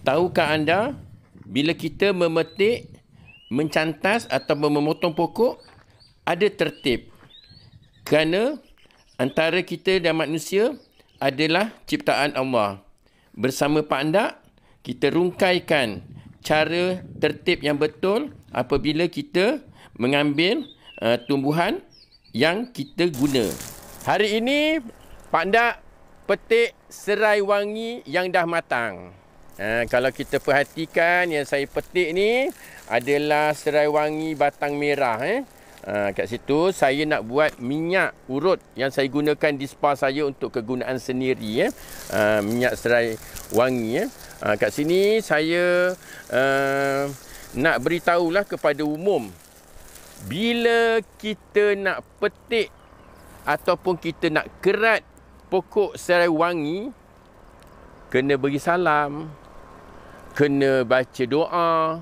Tahukah anda bila kita memetik, mencantas atau memotong pokok ada tertib? Kerana antara kita dan manusia adalah ciptaan Allah. Bersama Pak Andak, kita rungkaikan cara tertib yang betul apabila kita mengambil tumbuhan yang kita guna. Hari ini Pak Andak petik serai wangi yang dah matang. Kalau kita perhatikan yang saya petik ni adalah serai wangi batang merah. Kat situ saya nak buat minyak urut yang saya gunakan di spa saya untuk kegunaan sendiri. Minyak serai wangi. Kat sini saya nak beritahulah kepada umum, bila kita nak petik ataupun kita nak kerat pokok serai wangi, kena beri salam, kena baca doa,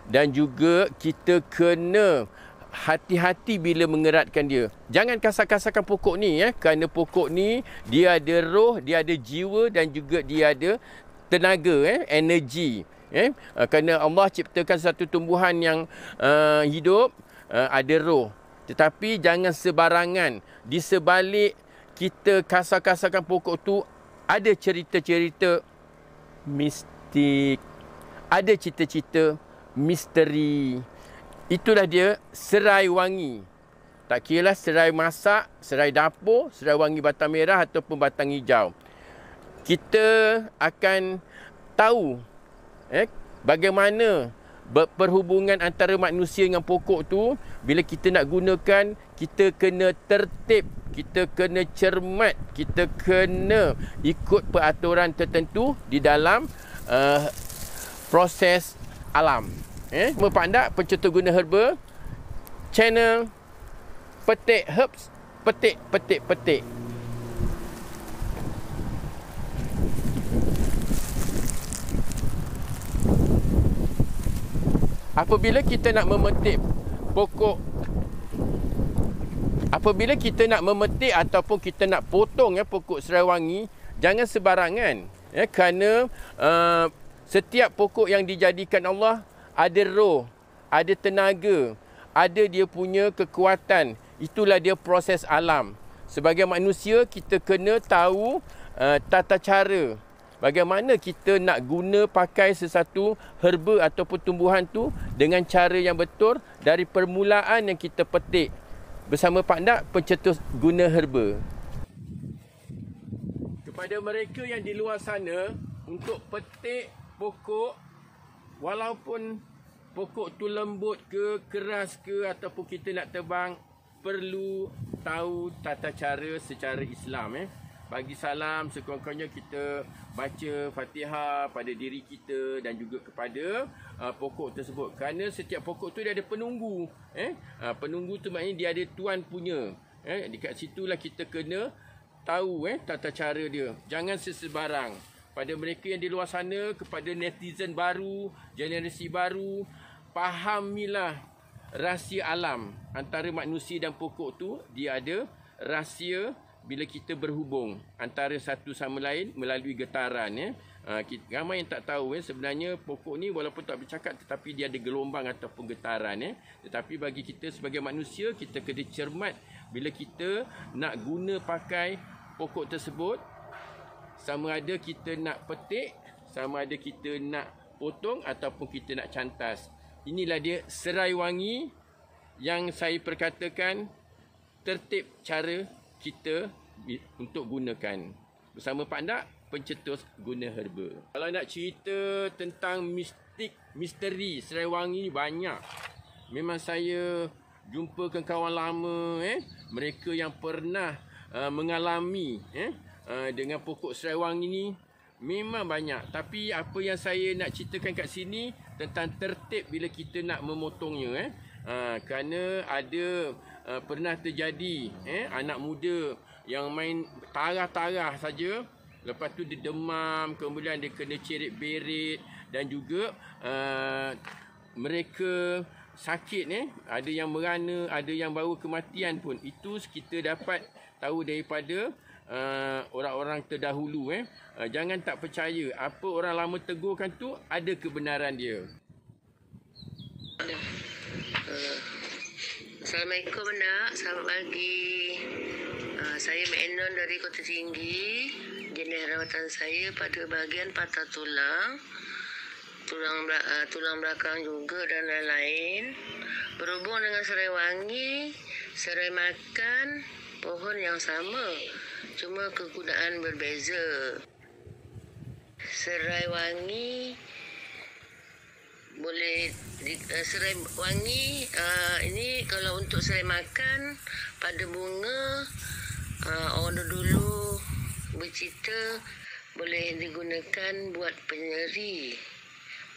dan juga kita kena hati-hati bila mengeratkan dia. Jangan kasar-kasarkan pokok ni, kerana pokok ni dia ada roh, dia ada jiwa dan juga dia ada tenaga, energi. Kerana Allah ciptakan satu tumbuhan yang hidup, ada roh. Tetapi jangan sebarangan. Di sebalik kita kasar-kasarkan pokok tu, ada cerita-cerita mistik, ada cita-cita misteri. Itulah dia serai wangi. Tak kiralah serai masak, serai dapur, serai wangi batang merah ataupun batang hijau. Kita akan tahu bagaimana perhubungan antara manusia dengan pokok tu. Bila kita nak gunakan, kita kena tertib, kita kena cermat, kita kena ikut peraturan tertentu di dalam proses alam. Pak Andak, pencetus guna herba, channel Petik Herbs, petik. Apabila kita nak memetik pokok, apabila kita nak memetik ataupun kita nak potong pokok serai wangi, jangan sebarangan. Kerana setiap pokok yang dijadikan Allah ada roh, ada tenaga, ada dia punya kekuatan. Itulah dia proses alam. Sebagai manusia, kita kena tahu tata cara bagaimana kita nak guna pakai sesuatu herba ataupun tumbuhan tu dengan cara yang betul dari permulaan yang kita petik. Bersama Pak Andak, pencetus guna herba. Kepada mereka yang di luar sana, untuk petik pokok, walaupun pokok tu lembut ke, keras ke, ataupun kita nak tebang, perlu tahu tata cara secara Islam. Bagi salam, sekurang-kurangnya kita baca Fatihah pada diri kita dan juga kepada pokok tersebut. Kerana setiap pokok tu dia ada penunggu. Penunggu tu maknanya dia ada tuan punya. Dekat situlah kita kena tahu tata cara dia. Jangan sesebarang. Pada mereka yang di luar sana, kepada netizen baru, generasi baru, fahamilah rahsia alam antara manusia dan pokok tu. Dia ada rahsia bila kita berhubung antara satu sama lain melalui getaran. Ramai yang tak tahu sebenarnya pokok ni walaupun tak bercakap tetapi dia ada gelombang ataupun getaran. Tetapi bagi kita sebagai manusia, kita kena cermat bila kita nak guna pakai pokok tersebut. Sama ada kita nak petik, sama ada kita nak potong ataupun kita nak cantas. Inilah dia serai wangi yang saya perkatakan tertib cara kita untuk gunakan. Bersama Pak Andak, pencetus guna herba. Kalau nak cerita tentang misteri serai wangi banyak. Memang saya jumpakan kawan lama, mereka yang pernah mengalami dengan pokok serai wangi ni memang banyak. Tapi apa yang saya nak ceritakan kat sini tentang tertib bila kita nak memotongnya. Kerana ada pernah terjadi anak muda yang main tarah-tarah saja, lepas tu dia demam, kemudian dia kena cerit berit dan juga mereka sakit. Ada yang merana, ada yang bawa kematian pun. Itu kita dapat tahu daripada orang-orang terdahulu. Jangan tak percaya. Apa orang lama tegurkan tu ada kebenaran dia. Assalamualaikum nak, selamat pagi. Saya Mek Enon dari Kota Tinggi. Jenis rawatan saya pada bahagian patah tulang, tulang belakang juga dan lain-lain. Berhubung dengan serai wangi, serai makan, pohon yang sama, cuma kegunaan berbeza. Serai wangi boleh serai wangi ini kalau untuk serai makan pada bunga, orang dulu bercerita boleh digunakan buat penyeri,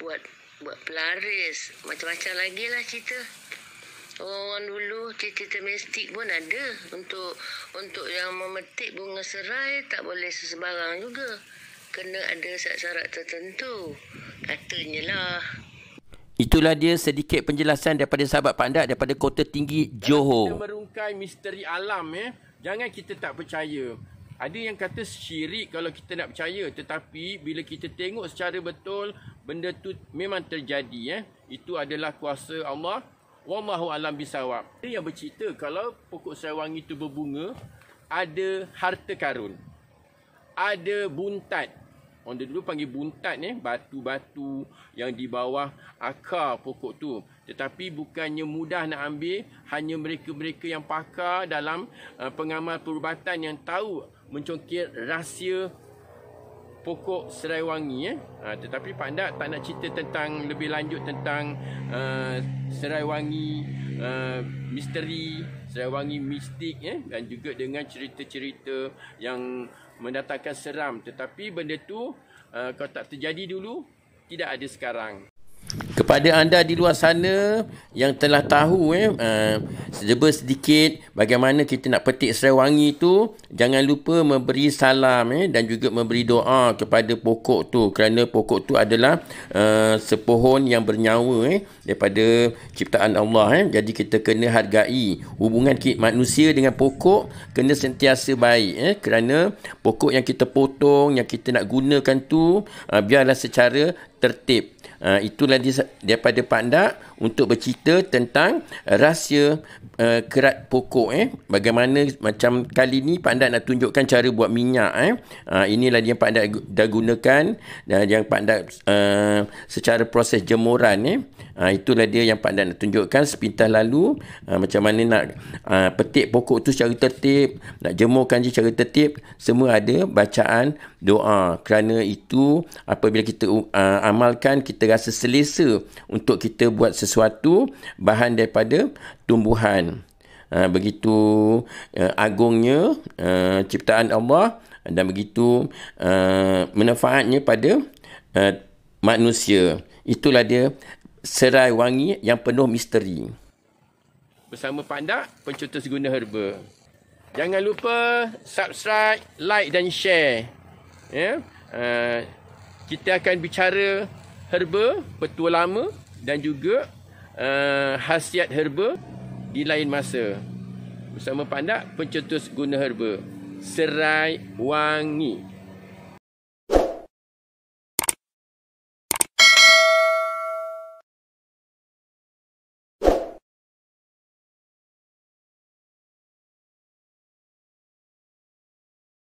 buat pelaris, macam-macam lagi lah cerita. Orang dulu cerita domestik pun ada. Untuk yang memetik bunga serai tak boleh sesembarang juga, kena ada syarat-syarat tertentu katanya lah. Itulah dia sedikit penjelasan daripada sahabat Pandak daripada Kota Tinggi, Johor. Kita merungkai misteri alam, jangan kita tak percaya. Ada yang kata syirik kalau kita nak percaya, tetapi bila kita tengok secara betul, benda tu memang terjadi. Itu adalah kuasa Allah. Wallahu alam bisawab. Dia yang bercerita kalau pokok serai wangi itu berbunga, ada harta karun, ada buntat. Orang dulu panggil buntat, batu-batu yang di bawah akar pokok tu. Tetapi bukannya mudah nak ambil, hanya mereka-mereka yang pakar dalam pengamal perubatan yang tahu mencongkir rahsia pokok serai wangi. Tetapi Pandak tak nak cerita tentang lebih lanjut tentang serai wangi misteri, serai wangi mistik, dan juga dengan cerita-cerita yang mendatangkan seram. Tetapi benda tu kalau tak terjadi dulu, tidak ada sekarang. Kepada anda di luar sana yang telah tahu serba sedikit bagaimana kita nak petik serai wangi tu, jangan lupa memberi salam dan juga memberi doa kepada pokok tu, kerana pokok tu adalah sepohon yang bernyawa daripada ciptaan Allah. Jadi kita kena hargai hubungan manusia dengan pokok, kena sentiasa baik, kerana pokok yang kita potong, yang kita nak gunakan tu biarlah secara tertib. Itulah daripada Pandak untuk bercerita tentang rahsia kerat pokok. Bagaimana macam kali ni Pandak nak tunjukkan cara buat minyak. Inilah yang Pandak dah gunakan, dan yang Pandak secara proses jemuran. Itulah dia yang Pandak nak tunjukkan sepintas lalu, macam mana nak petik pokok tu secara tertib, nak jemurkan je secara tertib. Semua ada bacaan doa. Kerana itu apabila kita amalkan, kita rasa selesa untuk kita buat sesuatu bahan daripada tumbuhan. Begitu agungnya ciptaan Allah, dan begitu manfaatnya pada manusia. Itulah dia serai wangi yang penuh misteri. Bersama Pandak, pencetus guna herba. Jangan lupa subscribe, like dan share. Kita akan bicara herba, petua lama dan juga khasiat herba di lain masa. Bersama Pandak, pencetus guna herba. Serai wangi.